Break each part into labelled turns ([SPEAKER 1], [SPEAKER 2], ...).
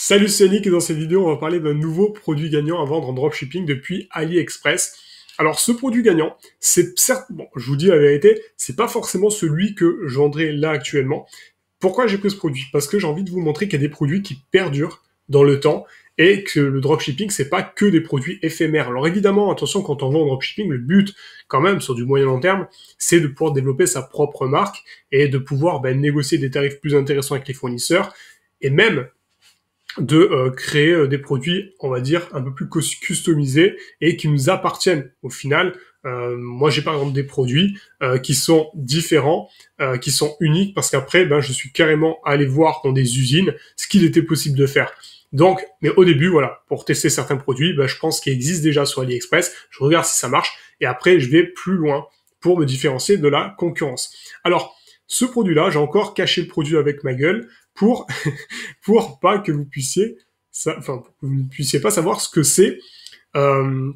[SPEAKER 1] Salut, c'est Nick et dans cette vidéo, on va parler d'un nouveau produit gagnant à vendre en dropshipping depuis AliExpress. Alors, ce produit gagnant, c'est certes, bon, je vous dis la vérité, c'est pas forcément celui que je vendrai là actuellement. Pourquoi j'ai pris ce produit? Parce que j'ai envie de vous montrer qu'il y a des produits qui perdurent dans le temps et que le dropshipping, c'est pas que des produits éphémères. Alors évidemment, attention, quand on vend en dropshipping, le but, quand même, sur du moyen long terme, c'est de pouvoir développer sa propre marque et de pouvoir négocier des tarifs plus intéressants avec les fournisseurs et même de créer des produits, on va dire, un peu plus customisés et qui nous appartiennent au final. Moi, j'ai par exemple des produits qui sont différents, qui sont uniques, parce qu'après, je suis carrément allé voir dans des usines ce qu'il était possible de faire. Donc, mais au début, voilà, pour tester certains produits, je pense qu'ils existent déjà sur AliExpress. Je regarde si ça marche et après, je vais plus loin pour me différencier de la concurrence. Alors, ce produit-là, j'ai encore caché le produit avec ma gueule pour pour pas que vous puissiez, enfin, vous ne puissiez pas savoir ce que c'est. Euh,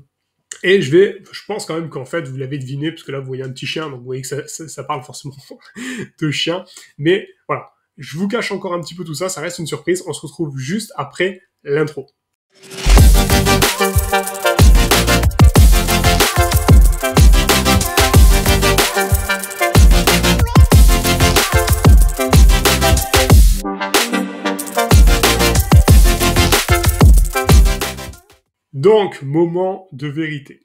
[SPEAKER 1] et je pense quand même qu'en fait, vous l'avez deviné, parce que là, vous voyez un petit chien, donc vous voyez que ça parle forcément de chien. Mais voilà, je vous cache encore un petit peu tout ça, ça reste une surprise. On se retrouve juste après l'intro. Donc, moment de vérité.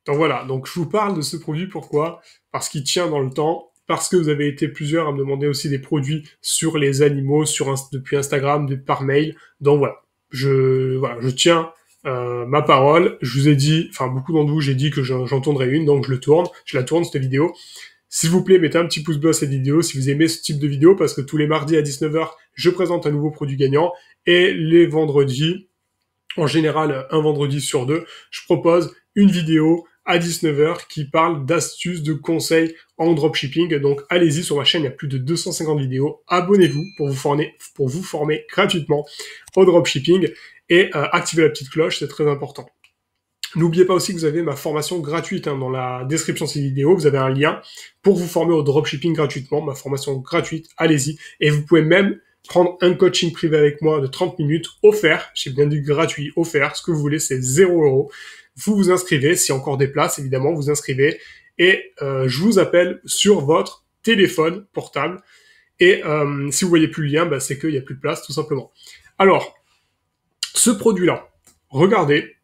[SPEAKER 1] Donc voilà, donc je vous parle de ce produit, pourquoi? Parce qu'il tient dans le temps, parce que vous avez été plusieurs à me demander aussi des produits sur les animaux, depuis Instagram, par mail. Donc voilà, je tiens ma parole. Je vous ai dit, enfin beaucoup d'entre vous, j'ai dit que j'en tournerai une, donc je la tourne cette vidéo. S'il vous plaît, mettez un petit pouce bleu à cette vidéo si vous aimez ce type de vidéo, parce que tous les mardis à 19h, je présente un nouveau produit gagnant, et les vendredis, en général un vendredi sur deux, je propose une vidéo à 19h qui parle d'astuces, de conseils en dropshipping. Donc allez-y, sur ma chaîne, il y a plus de 250 vidéos. Abonnez-vous pour vous former gratuitement au dropshipping et activez la petite cloche, c'est très important. N'oubliez pas aussi que vous avez ma formation gratuite dans la description de cette vidéo. Vous avez un lien pour vous former au dropshipping gratuitement. Ma formation gratuite, allez-y. Et vous pouvez même prendre un coaching privé avec moi de 30 minutes offert. J'ai bien dit gratuit, offert. Ce que vous voulez, c'est 0 €. Vous vous inscrivez. S'il y a encore des places, évidemment, vous inscrivez. Et je vous appelle sur votre téléphone portable. Et si vous voyez plus le lien, c'est qu'il n'y a plus de place, tout simplement. Alors, ce produit-là, regardez.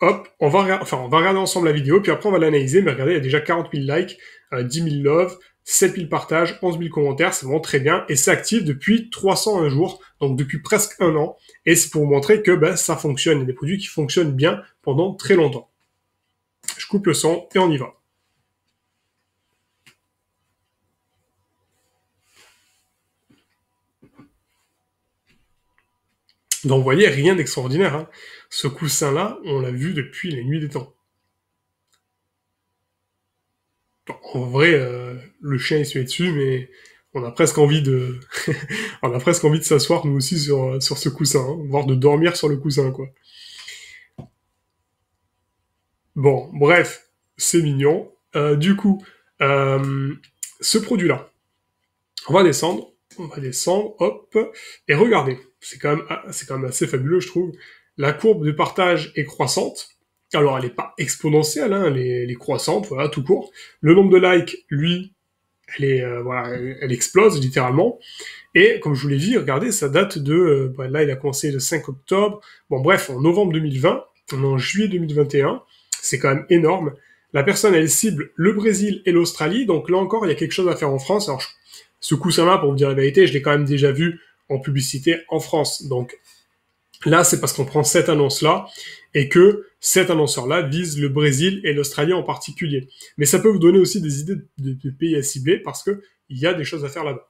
[SPEAKER 1] Hop, on va regarder ensemble la vidéo, puis après on va l'analyser, mais regardez, il y a déjà 40 000 likes, 10 000 loves, 7 000 partages, 11 000 commentaires, c'est vraiment très bien, et c'est actif depuis 301 jours, donc depuis presque un an, et c'est pour vous montrer que ça fonctionne, il y a des produits qui fonctionnent bien pendant très longtemps. Je coupe le son, et on y va. Donc vous voyez, rien d'extraordinaire, hein. Ce coussin-là, on l'a vu depuis les nuits des temps. En vrai, le chien il se met dessus, mais on a presque envie de, on a presque envie de s'asseoir nous aussi sur ce coussin, hein, voire de dormir sur le coussin, quoi. Bon, bref, c'est mignon. Du coup, ce produit-là, on va descendre, hop, et regardez, c'est quand même assez fabuleux, je trouve. La courbe de partage est croissante. Alors, elle n'est pas exponentielle, hein, elle est croissante, voilà, tout court. Le nombre de likes, lui, elle explose littéralement. Et comme je vous l'ai dit, regardez, ça date de, là il a commencé le 5 octobre. Bon bref, en novembre 2020, on est en juillet 2021, c'est quand même énorme. La personne, elle cible le Brésil et l'Australie, donc là encore, il y a quelque chose à faire en France. Alors, ce coussin-là, pour vous dire la vérité, je l'ai quand même déjà vu en publicité en France. Donc là, c'est parce qu'on prend cette annonce-là et que cet annonceur-là vise le Brésil et l'Australie en particulier. Mais ça peut vous donner aussi des idées de pays à cibler parce que il y a des choses à faire là-bas.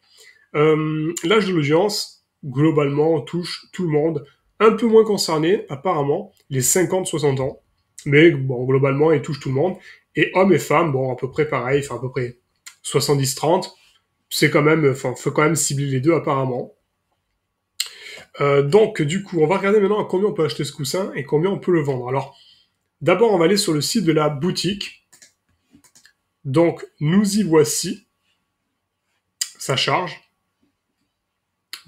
[SPEAKER 1] L'âge de l'audience, globalement, touche tout le monde. Un peu moins concerné, apparemment, les 50-60 ans. Mais bon, globalement, il touche tout le monde. Et hommes et femmes, bon, à peu près pareil, enfin à peu près 70-30. C'est quand même, faut quand même cibler les deux apparemment. Donc, du coup, on va regarder maintenant à combien on peut acheter ce coussin et combien on peut le vendre. Alors, d'abord, on va aller sur le site de la boutique. Donc, nous y voici. Ça charge.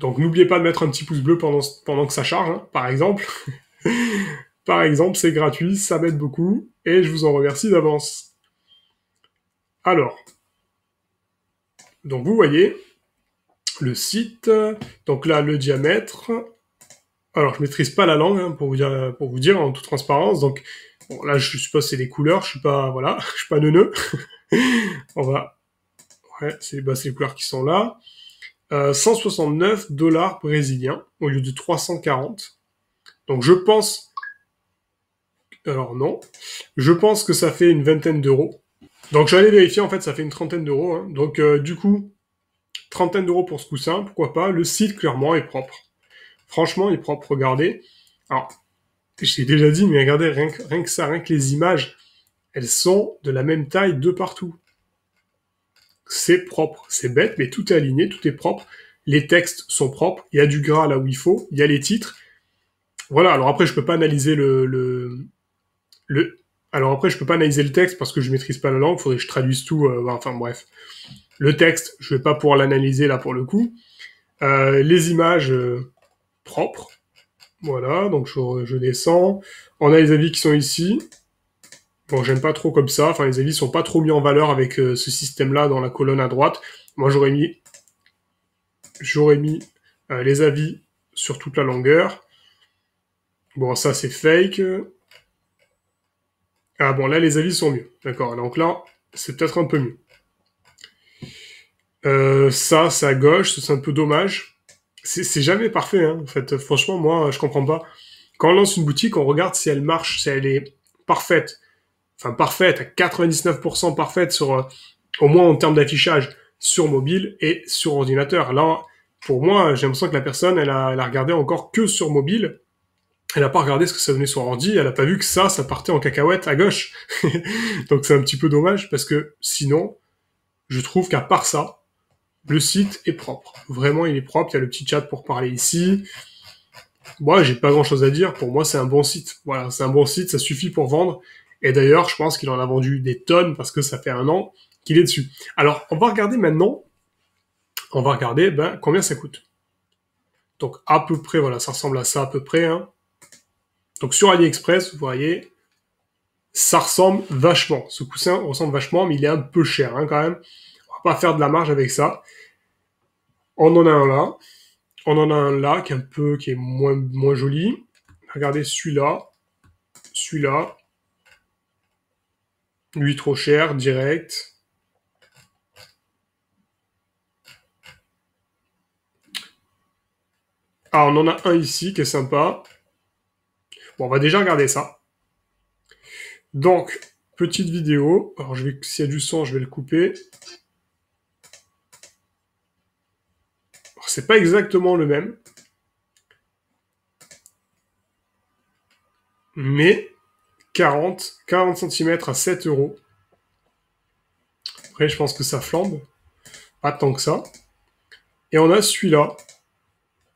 [SPEAKER 1] Donc n'oubliez pas de mettre un petit pouce bleu pendant que ça charge, hein, par exemple. Par exemple, c'est gratuit, ça m'aide beaucoup, et je vous en remercie d'avance. Alors, donc vous voyez, le site, donc là, le diamètre. Alors, je maîtrise pas la langue, hein, pour vous dire en toute transparence, donc bon, là, je suppose que c'est les couleurs, je suis pas, voilà, je suis pas neuneu. On va, ouais, c'est les couleurs qui sont là. 169 dollars brésiliens au lieu de 340. Donc je pense, alors non, je pense que ça fait une vingtaine d'euros. Donc je vais aller vérifier, en fait ça fait une trentaine d'euros. Hein. Donc du coup, trentaine d'euros pour ce coussin, pourquoi pas. Le site clairement est propre. Franchement, il est propre, regardez. Alors, j'ai déjà dit, mais regardez, rien que ça, rien que les images, elles sont de la même taille de partout. C'est propre, c'est bête, mais tout est aligné, tout est propre. Les textes sont propres, il y a du gras là où il faut, il y a les titres. Voilà, alors après, je peux pas analyser alors après, je peux pas analyser le texte parce que je maîtrise pas la langue, faudrait que je traduise tout, enfin bref. Le texte, je vais pas pouvoir l'analyser là pour le coup. Les images propres, voilà, donc je descends. On a les avis qui sont ici. Bon, j'aime pas trop comme ça, enfin les avis sont pas trop mis en valeur avec ce système-là dans la colonne à droite. Moi, j'aurais mis les avis sur toute la longueur. Bon, ça c'est fake. Ah bon, là les avis sont mieux. D'accord, donc là, c'est peut-être un peu mieux. Ça, c'est à gauche, c'est un peu dommage. C'est jamais parfait, hein, en fait. Franchement, moi, je comprends pas. Quand on lance une boutique, on regarde si elle marche, si elle est parfaite. Enfin, parfaite, à 99% parfaite sur, au moins en termes d'affichage, sur mobile et sur ordinateur. Là, pour moi, j'ai l'impression que la personne, elle a regardé encore que sur mobile. Elle a pas regardé ce que ça donnait sur ordi, elle a pas vu que ça partait en cacahuète à gauche. Donc c'est un petit peu dommage, parce que sinon, je trouve qu'à part ça, le site est propre. Vraiment, il est propre. Il y a le petit chat pour parler ici. Moi, j'ai pas grand chose à dire. Pour moi, c'est un bon site. Voilà, c'est un bon site. Ça suffit pour vendre. Et d'ailleurs, je pense qu'il en a vendu des tonnes parce que ça fait un an qu'il est dessus. Alors, on va regarder maintenant. On va regarder, combien ça coûte. Donc, à peu près, voilà, ça ressemble à ça à peu près, hein. Donc, sur AliExpress, vous voyez, ça ressemble vachement. Ce coussin ressemble vachement, mais il est un peu cher, hein, quand même. On va pas faire de la marge avec ça. On en a un là. On en a un là qui est moins joli. Regardez celui-là. Celui-là. Lui trop cher, direct. Ah, on en a un ici qui est sympa. Bon, on va déjà regarder ça. Donc, petite vidéo. Alors, s'il y a du son, je vais le couper. C'est pas exactement le même. Mais 40 cm à 7 euros. Après, je pense que ça flambe. Pas tant que ça. Et on a celui-là.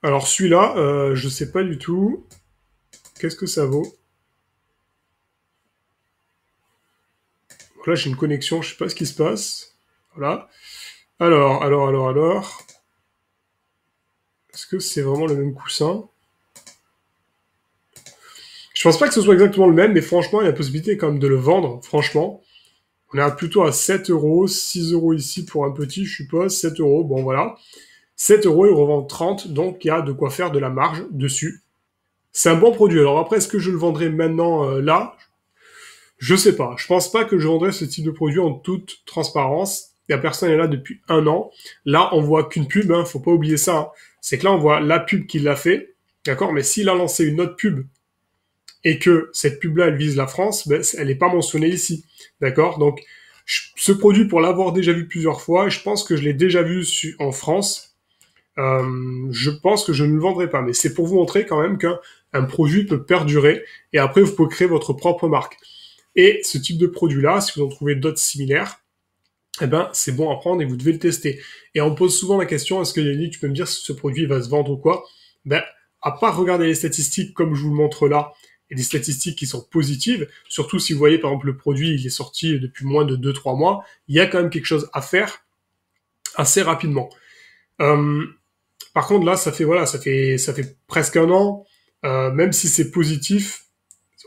[SPEAKER 1] Alors, celui-là, je sais pas du tout. Qu'est-ce que ça vaut? Donc là, j'ai une connexion, je sais pas ce qui se passe. Voilà. Alors. Est-ce que c'est vraiment le même coussin? Je pense pas que ce soit exactement le même, mais franchement, il y a la possibilité quand même de le vendre, franchement. On est plutôt à 7 euros, 6 euros ici pour un petit, je suppose, 7 euros, bon voilà. 7 euros, il revend 30, donc il y a de quoi faire de la marge dessus. C'est un bon produit. Alors après, est-ce que je le vendrai maintenant là? Je sais pas. Je pense pas que je vendrai ce type de produit en toute transparence. La personne est là depuis un an. Là, on voit qu'une pub, hein, faut pas oublier ça. Hein. C'est que là, on voit la pub qu'il a fait, d'accord? Mais s'il a lancé une autre pub et que cette pub-là, elle vise la France, elle n'est pas mentionnée ici, d'accord? Donc, ce produit, pour l'avoir déjà vu plusieurs fois, je pense que je l'ai déjà vu en France. Je pense que je ne le vendrai pas, mais c'est pour vous montrer quand même qu'un produit peut perdurer et après, vous pouvez créer votre propre marque. Et ce type de produit-là, si vous en trouvez d'autres similaires, eh ben, c'est bon à prendre et vous devez le tester. Et on me pose souvent la question, est-ce que Yannick, tu peux me dire si ce produit va se vendre ou quoi? À part regarder les statistiques comme je vous le montre là, et des statistiques qui sont positives, surtout si vous voyez par exemple le produit, il est sorti depuis moins de 2-3 mois, il y a quand même quelque chose à faire assez rapidement. Par contre, là, ça fait presque un an, même si c'est positif,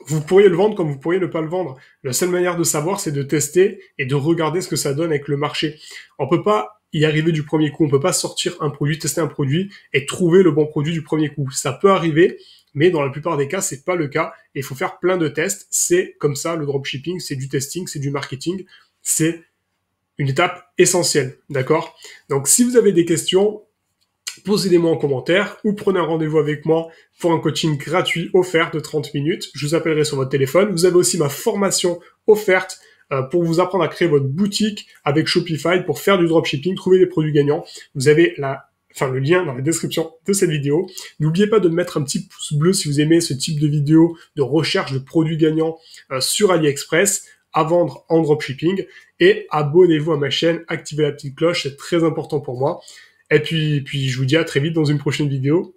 [SPEAKER 1] vous pourriez le vendre comme vous pourriez ne pas le vendre. La seule manière de savoir, c'est de tester et de regarder ce que ça donne avec le marché. On peut pas y arriver du premier coup. On peut pas sortir un produit, tester un produit et trouver le bon produit du premier coup. Ça peut arriver, mais dans la plupart des cas, c'est pas le cas. Et il faut faire plein de tests. C'est comme ça, le dropshipping, c'est du testing, c'est du marketing. C'est une étape essentielle. D'accord? Donc, si vous avez des questions, posez-les-moi en commentaire ou prenez un rendez-vous avec moi pour un coaching gratuit offert de 30 minutes. Je vous appellerai sur votre téléphone. Vous avez aussi ma formation offerte pour vous apprendre à créer votre boutique avec Shopify pour faire du dropshipping, trouver des produits gagnants. Vous avez le lien dans la description de cette vidéo. N'oubliez pas de mettre un petit pouce bleu si vous aimez ce type de vidéo de recherche de produits gagnants sur AliExpress à vendre en dropshipping. Et abonnez-vous à ma chaîne, activez la petite cloche, c'est très important pour moi. Et puis, je vous dis à très vite dans une prochaine vidéo.